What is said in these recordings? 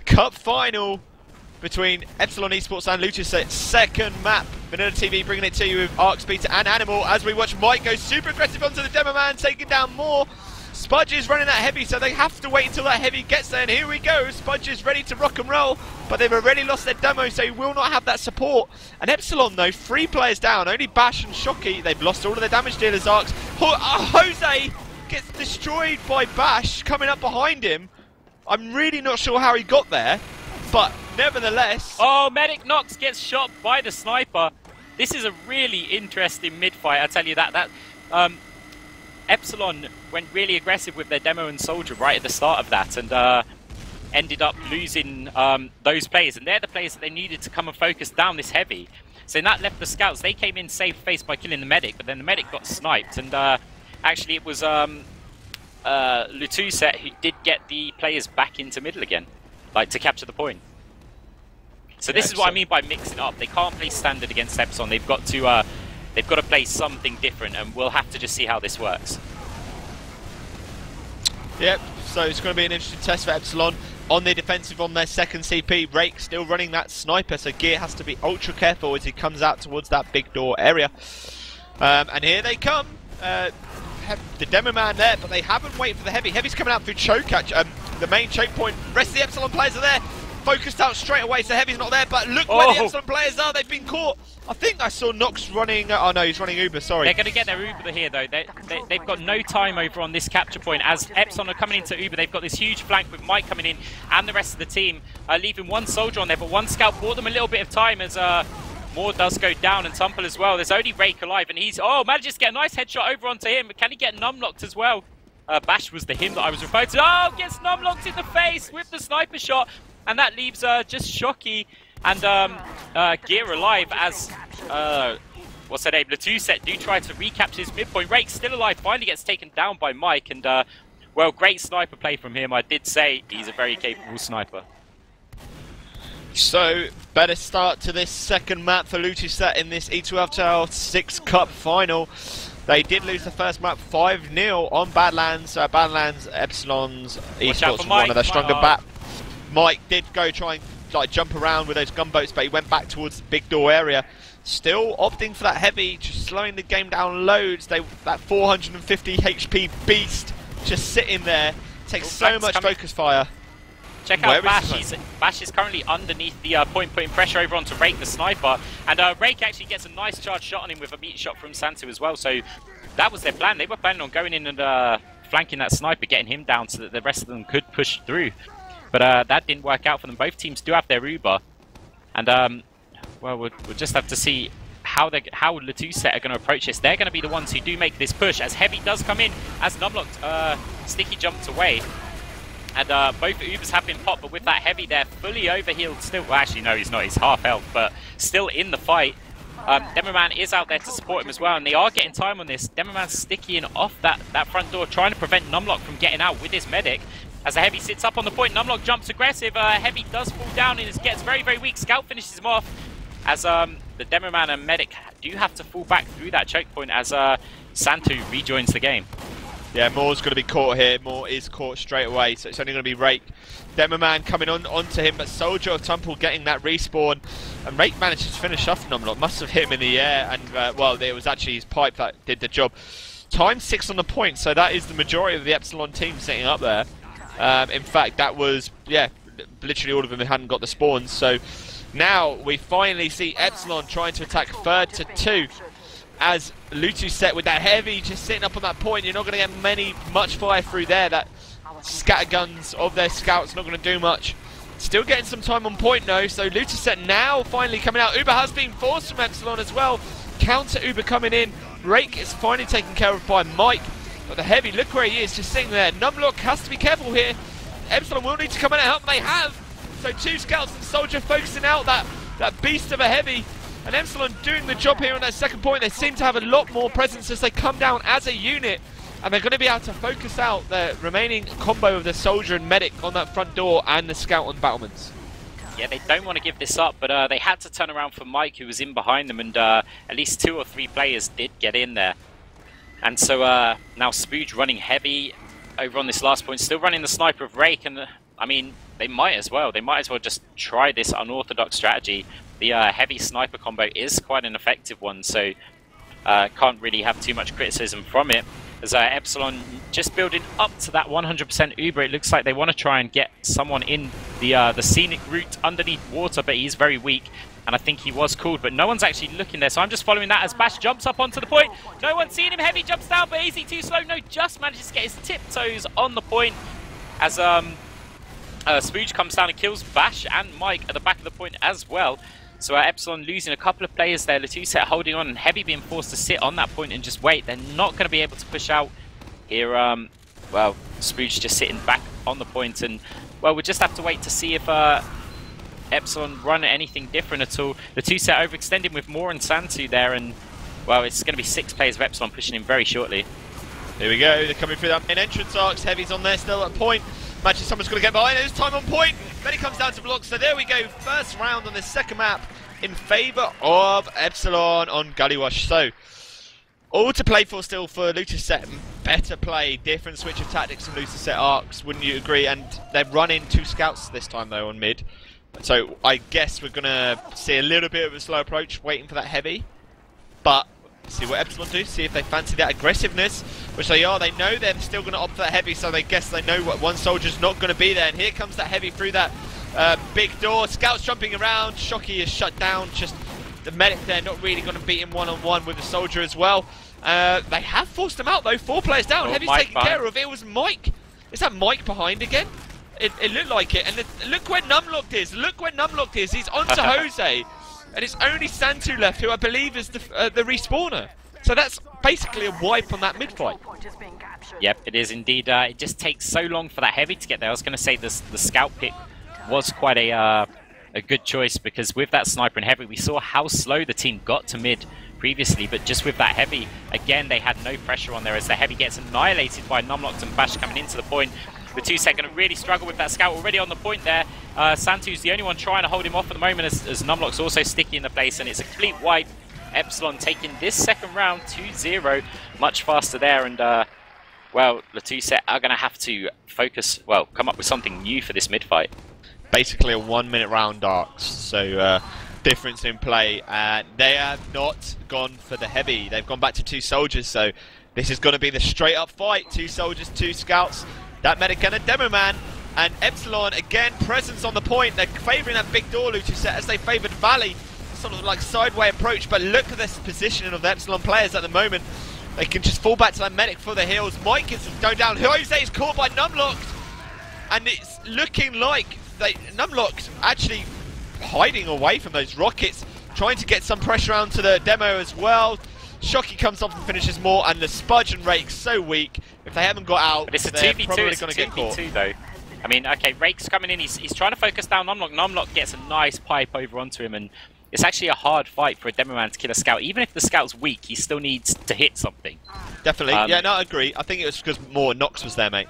Cup final between Epsilon Esports and Lutuset. Second map. VanillaTV bringing it to you with Arc, Speeder and Animal as we watch Mike go super aggressive onto the demo man, taking down more. Spudge is running that heavy, so they have to wait until that heavy gets there, and here we go. Spudge is ready to rock and roll, but they've already lost their demo, so he will not have that support. And Epsilon, though, 3 players down, only Bash and Schocky. They've lost all of their damage dealers, Arcs. Jose gets destroyed by Bash coming up behind him. I'm really not sure how he got there, but nevertheless... Oh, Medic Nox gets shot by the sniper. This is a really interesting mid-fight, I tell you that. Epsilon went really aggressive with their demo and soldier right at the start of that, and ended up losing those players. And they're the players that they needed to come and focus down this heavy. So that left the scouts. They came in safe face by killing the medic, but then the medic got sniped. And actually it was Lutuset who did get the players back into middle again, like to capture the point. So this is what I mean by mixing up. They can't play standard against Epsilon. They've got to play something different, and we'll have to just see how this works. Yep. So it's going to be an interesting test for Epsilon on the defensive on their second CP. Rake still running that sniper, so Gear has to be ultra careful as he comes out towards that big door area. And here they come. The demo man there, but they haven't waited for the heavy. Heavy's coming out through choke catch. The main choke point. Rest of the Epsilon players are there. Focused out straight away, so Heavy's not there, but look where the Epsilon players are. They've been caught. I think I saw Nox running. Oh no, he's running Uber, sorry. They're going to get their Uber here though. They've got no time over on this capture point. As Epsilon are coming into Uber, they've got this huge flank with Mike coming in and the rest of the team, leaving one soldier on there, but one scout bought them a little bit of time as Moore does go down, and Tumpelol as well. There's only Rake alive, and he's manages to get a nice headshot over onto him. But can he get numlocked as well? Bash was the him that I was referring to. Oh, gets numlocked in the face with the sniper shot. And that leaves just Schocky and Gear alive as, what's her name, Lutuset do try to recapture his midpoint. Rake still alive, finally gets taken down by Mike, and well, great sniper play from him. I did say he's a very capable sniper. So, better start to this second map for Lutuset in this ETF2L 6th Cup final. They did lose the first map 5-0 on Badlands. Badlands, Epsilon's Esports, one of their stronger bats. Mike did go try and jump around with those gunboats, but he went back towards the big door area. Still opting for that heavy, just slowing the game down loads. That 450 HP beast just sitting there. Takes so much focus fire. Check out Bash. Bash is currently underneath the point, putting pressure over onto Rake, the sniper. And Rake actually gets a nice charge shot on him with a meat shot from Santtu as well. So that was their plan. They were planning on going in and flanking that sniper, getting him down so that the rest of them could push through. But that didn't work out for them. Both teams do have their Uber. And, well, we'll just have to see how Lutuset are going to approach this. They're going to be the ones who do make this push, as Heavy does come in, as numlocked. Sticky jumped away. And both Ubers have been popped, but with that Heavy there, fully overhealed still. Well, actually, no, he's not. He's half health, but still in the fight. Demoman is out there to support him as well, and they are getting time on this. Demoman's stickying off that front door, trying to prevent Numlock from getting out with his medic. As the Heavy sits up on the point, Numlock jumps aggressive. Heavy does fall down and gets very, very weak. Scout finishes him off as the Demoman and Medic do have to fall back through that choke point as Santtu rejoins the game. Yeah, Moore's going to be caught here. Moore is caught straight away, so it's only going to be Rake. Demoman coming onto him, but Soldier of Tumpelol getting that respawn. And Rake manages to finish off Numlock. Must have hit him in the air, and well, it was actually his pipe that did the job. Time 6 on the point, so that is the majority of the Epsilon team sitting up there. In fact, that was, yeah, literally all of them hadn't got the spawns. So now we finally see Epsilon trying to attack 3rd to 2 as Lutuset with that Heavy just sitting up on that point. You're not going to get much fire through there. That scatterguns of their scouts not going to do much. Still getting some time on point though. So Lutuset now finally coming out. Uber has been forced from Epsilon as well. Counter Uber coming in. Rake is finally taken care of by Mike. But the Heavy, look where he is, just sitting there. Numlock has to be careful here. Epsilon will need to come in and help, and they have. So 2 scouts and Soldier focusing out that beast of a Heavy. And Epsilon doing the job here on that second point. They seem to have a lot more presence as they come down as a unit. And they're going to be able to focus out the remaining combo of the Soldier and Medic on that front door and the Scout on battlements. Yeah, they don't want to give this up, but they had to turn around for Mike, who was in behind them, and at least 2 or 3 players did get in there. And so now Spudge running Heavy over on this last point, still running the sniper of Rake, and I mean, they might as well. They might as well just try this unorthodox strategy. The heavy sniper combo is quite an effective one, so can't really have too much criticism from it. As Epsilon just building up to that 100% Uber, it looks like they want to try and get someone in the scenic route underneath water, but he's very weak. And I think he was called, but no one's actually looking there. So I'm just following that as Bash jumps up onto the point. No one's seen him. Heavy jumps down, but is he too slow? No, just manages to get his tiptoes on the point as Spudge comes down and kills Bash and Mike at the back of the point as well. So Epsilon losing a couple of players there. Lutuset holding on and Heavy being forced to sit on that point and just wait. They're not going to be able to push out here. Well, Spudge just sitting back on the point, and well, we'll just have to wait to see if Epsilon run anything different at all. Lutuset overextending with Moore and Santtu there, and well, it's going to be 6 players of Epsilon pushing in very shortly. Here we go, they're coming through that main entrance arcs. Heavy's on there still at point. Imagine someone's going to get behind. This time on point. Then he comes down to blocks. So there we go. First round on the second map in favour of Epsilon on Gullywash. So all to play for still for Lutuset. Better play, different switch of tactics from Lutuset arcs. Wouldn't you agree? And they're running 2 scouts this time though on mid. So I guess we're going to see a little bit of a slow approach, waiting for that heavy. But see what Epsilon do, see if they fancy that aggressiveness, which they are. They know they're still going to opt for that heavy, so they guess they know what one soldier's not going to be there. And here comes that heavy through that big door. Scouts jumping around. Schocky is shut down. Just the medic there not really going to beat him one-on-one with the soldier as well. They have forced him out though. 4 players down. Heavy's taken care of. It was Mike. Is that Mike behind again? It looked like it. And look where numlocked is. Look where numlocked is. He's onto Jose. And it's only Santtu left, who I believe is the respawner. So that's basically a wipe on that mid-fight. Yep, it is indeed. It just takes so long for that heavy to get there. I was going to say the scout pick was quite a good choice, because with that sniper and heavy, we saw how slow the team got to mid previously, but just with that heavy, again, they had no pressure on there as the heavy gets annihilated by numlocked and Bash coming into the point. The Lutuset going to really struggle with that scout already on the point there. Santtu's the only one trying to hold him off at the moment, as numlocked's also sticky in the place, and it's a complete wipe. Epsilon taking this second round 2-0 much faster there, and well, Lutuset are going to have to focus, well, come up with something new for this mid-fight. Basically a 1-minute round arcs, so difference in play. They have not gone for the heavy, they've gone back to 2 soldiers, so this is going to be the straight up fight. 2 soldiers, 2 scouts. That medic and a demo man, and Epsilon again presence on the point. They're favouring that big door Lutuset as they favoured Valley, sort of like sideway approach. But look at this positioning of the Epsilon players at the moment. They can just fall back to that medic for the heals. Mike is going down. Jose is caught by numlocked, and it's looking like numlocked actually hiding away from those rockets, trying to get some pressure onto the demo as well. Schocky comes off and finishes more, and the Spudge and Rake so weak. If they haven't got out, but it's a they're 2v2, probably it's going a to get caught. 2v2 though. I mean, okay, Rake's coming in, he's trying to focus down numlocked. Numlocked gets a nice pipe over onto him, and it's actually a hard fight for a demo man to kill a scout. Even if the scout's weak, he still needs to hit something. Definitely, yeah, no, I agree. I think it was because more Knox was there, mate.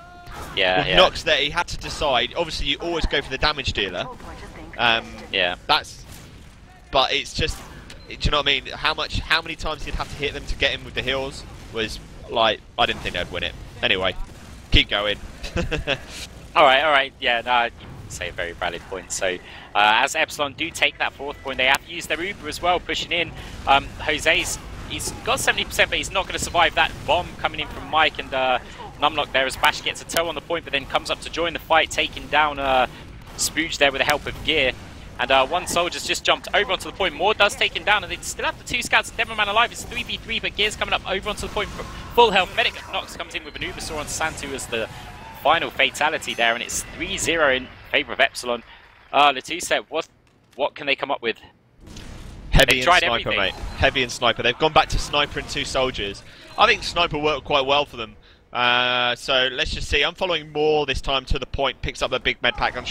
Yeah, With Knox there, he had to decide. Obviously, you always go for the damage dealer. Yeah. But it's just, do you know what I mean? How many times you'd have to hit them to get him with the heals was like, I didn't think they'd win it. Anyway, keep going. Alright, yeah, no, you say a very valid point. So, as Epsilon do take that 4th point, they have to use their Uber as well, pushing in. He's got 70%, but he's not going to survive that bomb coming in from Mike, and numlocked there as Bash gets a toe on the point, but then comes up to join the fight, taking down Spudge there with the help of Gear. And one soldier's just jumped over onto the point. Moore does take him down, and they still have the 2 scouts. Demo man alive. It's 3v3, but Gear's coming up over onto the point from full health. Medic Knox comes in with an Ubersaw on Santtu as the final fatality there, and it's 3-0 in favour of Epsilon. Lutuset, what can they come up with? Heavy and sniper, mate. Heavy and sniper. They've gone back to sniper and 2 soldiers. I think sniper worked quite well for them. So let's just see. I'm following Moore this time to the point. Picks up the big med pack and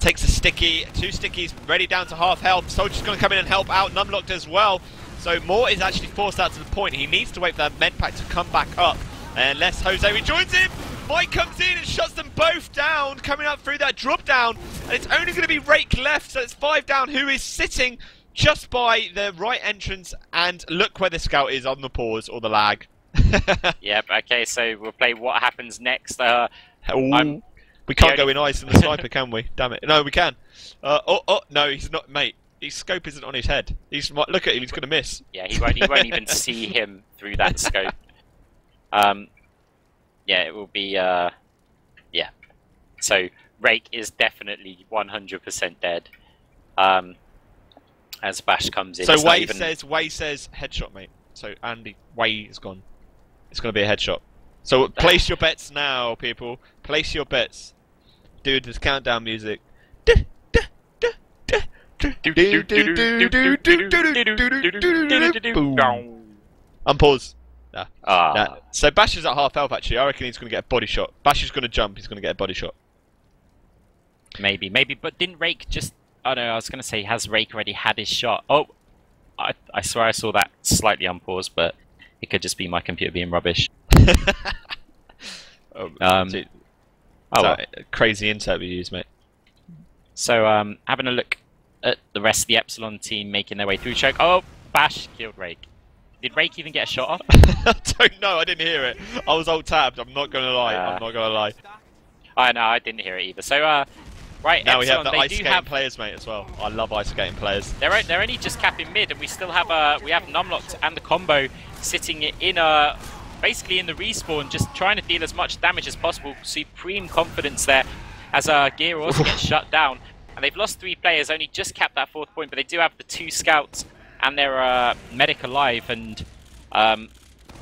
takes a sticky. 2 stickies ready down to half health. Soldier's going to come in and help out. Numlocked as well. So Moore is actually forced out to the point. He needs to wait for that med pack to come back up. Unless Jose rejoins him. Mike comes in and shuts them both down, coming up through that drop down. And it's only going to be Rake left, so it's 5 down, who is sitting just by the right entrance. And look where the scout is on the pause or the lag. Yep, okay, so we'll play what happens next. But We can't go in eyes in the sniper, can we? Damn it. No, we can. Oh, no, he's not, mate. His scope isn't on his head. Look at him, he's going to miss. Yeah, he won't even see him through that scope. Yeah, it will be, yeah. So, Rake is definitely 100% dead. As Bash comes in. So Way says headshot, mate. So Andy, Way is gone. It's going to be a headshot. So place your bets now, people. Place your bets. Dude, this countdown music. Unpause. Nah. So Bash is at half health actually. I reckon he's going to get a body shot. Bash is going to jump. He's going to get a body shot. Maybe. But didn't Rake just... Oh no, I was going to say, has Rake already had his shot? Oh, I swear I saw that slightly unpaused, but it could just be my computer being rubbish. Crazy interviews, mate. So, having a look at the rest of the Epsilon team making their way through choke. Oh, Bash killed Rake. Did Rake even get a shot off? I don't know, I didn't hear it. I was alt-tabbed, I'm not going to lie. I know, I didn't hear it either. So, right, now Epsilon, we have the ice skating players, mate, as well. I love ice skating players. They're only just capping mid, and we still have we have numlocked and the combo sitting in basically in the respawn, just trying to deal as much damage as possible. Supreme confidence there, as Gear also gets shut down, and they've lost 3 players, only just capped that 4th point, but they do have the 2 scouts and their medic alive, and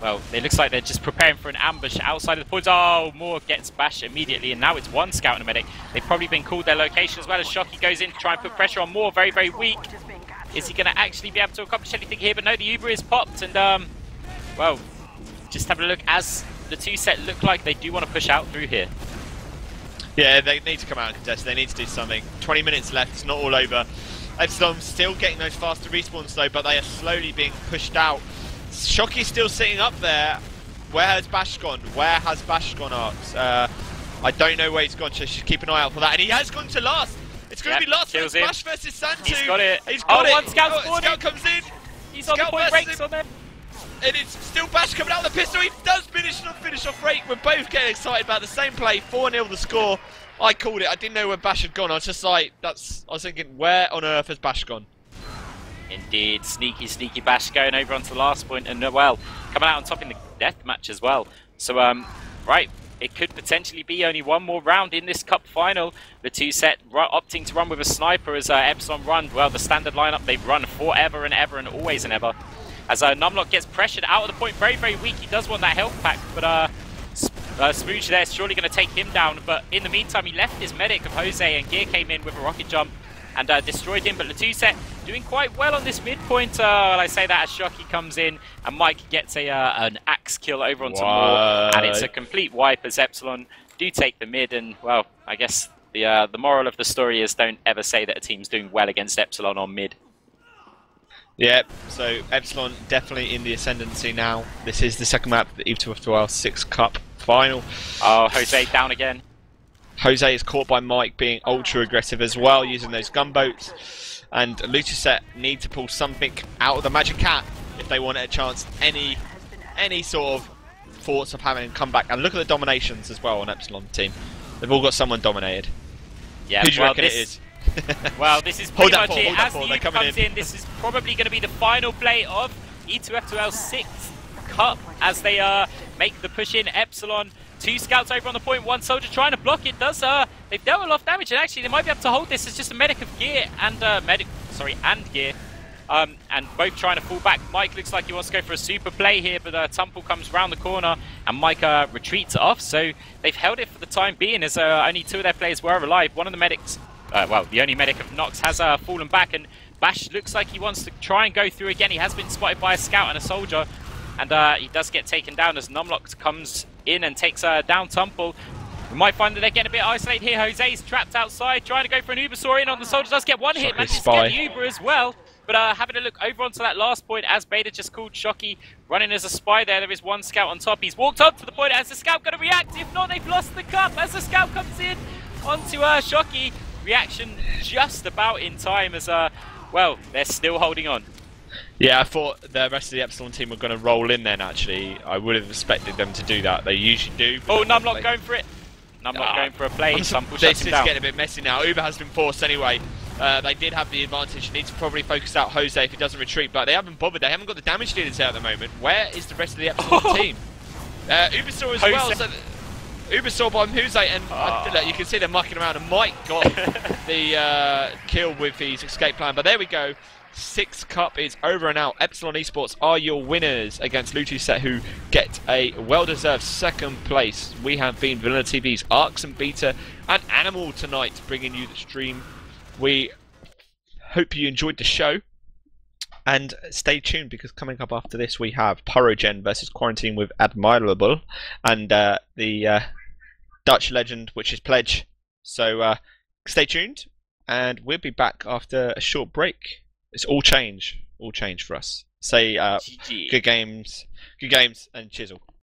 well, it looks like they're just preparing for an ambush outside of the points. Oh, Moore gets bashed immediately, and now it's 1 scout and a medic. They've probably been called their location as well, as Schocky goes in to try and put pressure on Moore. Very, very weak. Is he going to actually be able to accomplish anything here? But no, the Uber is popped, and well, just having a look, as the 2 set look like they do want to push out through here. Yeah, they need to come out and contest. They need to do something. 20 minutes left, it's not all over. Epsilon still getting those faster respawns though, but they are slowly being pushed out. Schocky's still sitting up there. Where has Bash gone? Arx? I don't know where he's gone, so just keep an eye out for that. And he has gone to last. It's going to be last. It's Bash versus Santtu. He's got it. He's got it. 1 scout spawning. Scout comes in. He's on the point, Rake's on them. And it's still Bash coming out of the pistol. He does finish off Rake. We're both getting excited about the same play. 4-0 the score. I called it. I didn't know where Bash had gone. I was just like, I was thinking, where on earth has Bash gone? Indeed, sneaky Bash going over onto the last point, and well, coming out on top in the death match as well. So, right, it could potentially be only 1 more round in this cup final. The 2 set opting to run with a sniper as Epsilon run, well, the standard lineup they've run forever and ever and always and ever. As numlocked gets pressured out of the point, very, very weak. He does want that health pack, but Spudge there is surely going to take him down. But in the meantime, he left his medic of Jose, and Gear came in with a rocket jump and destroyed him. But Lutuset doing quite well on this midpoint. I say that as Schocky comes in, and Mike gets an axe kill over onto Moore, and it's a complete wipe as Epsilon do take the mid. And well, I guess the moral of the story is don't ever say that a team's doing well against Epsilon on mid. Yeah, so Epsilon definitely in the ascendancy now. This is the second map of the ETF2L 6th Cup final. Oh, Jose down again. Jose is caught by Mike being ultra aggressive as well, using those gunboats. And Lutuset need to pull something out of the magic hat if they want a chance. Any sort of thoughts of having him come back. And look at the dominations as well on Epsilon team. They've all got someone dominated. Yeah, who do you reckon it is? Well, this is pretty much it. As the Eve comes in, this is probably going to be the final play of E2F2L 6th Cup as they make the push in. Epsilon, 2 scouts over on the point, 1 soldier trying to block it. They've dealt a lot of damage, and actually they might be able to hold this as just a medic of Gear and Gear. And both trying to fall back. Mike looks like he wants to go for a super play here, but Tumpel comes round the corner and Mike retreats off. So they've held it for the time being, as only 2 of their players were alive. One of the medics, well, the only medic of KnOxXx has fallen back, and Bash looks like he wants to try and go through again. He has been spotted by a scout and a soldier, and he does get taken down as numlocked comes in and takes down Tumpel. We might find that they're getting a bit isolated here. Jose's trapped outside, trying to go for an Uber saw in on the soldier. Does get 1 hit, manages to get the Uber as well. But having a look over onto that last point, as Beta just called Schocky, running as a spy there is 1 scout on top. He's walked up to the point. As the scout going to react? If not, they've lost the cup. As the scout comes in onto Schocky, reaction just about in time as, well, they're still holding on. Yeah, I thought the rest of the Epsilon team were going to roll in then, actually. I would have expected them to do that. They usually do. Oh, numlocked going for it. numlocked going for a play. This is getting a bit messy now. Uber has been forced anyway. They did have the advantage. Need to probably focus out Jose if he doesn't retreat, but they haven't bothered. They haven't got the damage dealers out at the moment. Where is the rest of the Epsilon team? Ubersaw as well. So Ubersaw by Jose, and look, you can see they're mucking around. And Mike got the kill with his escape plan. But there we go. 6th Cup is over and out. Epsilon Esports are your winners against Lutuset, who get a well-deserved 2nd place. We have been VanillaTV's Arcs and Beta and Animal tonight, bringing you the stream. We hope you enjoyed the show, and stay tuned because coming up after this we have Pyrogen versus Quarantine with Admirable and the Dutch legend, which is Pledge. So stay tuned, and we'll be back after a short break. It's all change for us. Say good games, and chisel.